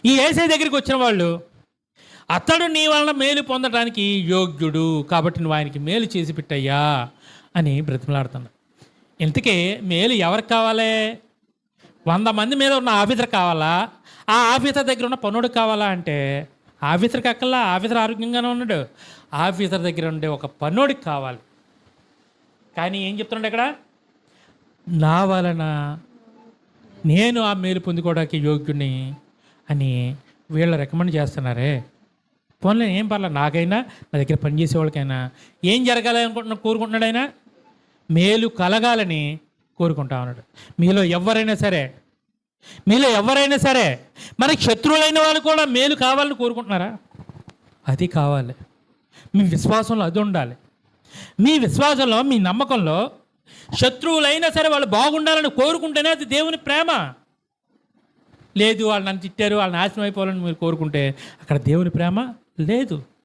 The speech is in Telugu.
ఈ యేసయ్య దగ్గరికి వచ్చిన వాళ్ళు, అతడు నీ వలన మేలు పొందడానికి యోగ్యుడు కాబట్టి నువ్వు ఆయనకి మేలు చేసి పెట్టయ్యా అని బ్రతిమలాడుతున్నాడు. ఇంతకీ మేలు ఎవరికి కావాలి? 100 మంది మీద ఉన్న ఆఫీసర్ కావాలా, ఆ ఆఫీసర్ దగ్గర ఉన్న పనుడు కావాలా అంటే ఆఫీసర్కి అక్కల్లా, ఆఫీసర్ ఆరోగ్యంగానే ఉన్నాడు. ఆఫీసర్ దగ్గర ఉండే ఒక పనుడికి కావాలి. కానీ ఏం చెప్తున్నాడు ఇక్కడ? నా వలన నేను ఆ మేలు పొందుకోవడానికి యోగ్యుని అని వీళ్ళు రికమెండ్ చేస్తున్నారే. పోన్లే, ఏం పర్లేదు, నాకైనా నా దగ్గర పనిచేసే వాళ్ళకైనా ఏం జరగాలి కోరుకుంటున్నాడు ఆయన? మేలు కలగాలని కోరుకుంటా ఉన్నాడు. మీలో ఎవరైనా సరే మనకి శత్రువులైన వాళ్ళు కూడా మేలు కావాలని కోరుకుంటున్నారా? అది కావాలి. మీ విశ్వాసంలో అది ఉండాలి. మీ విశ్వాసంలో, మీ నమ్మకంలో శత్రువులైనా సరే వాళ్ళు బాగుండాలని కోరుకుంటేనే అది దేవుని ప్రేమ. లేదు, వాళ్ళు నన్ను తిట్టారు, వాళ్ళు నాశనం అయిపోవాలని మీరు కోరుకుంటే అక్కడ దేవుని ప్రేమ లేదు.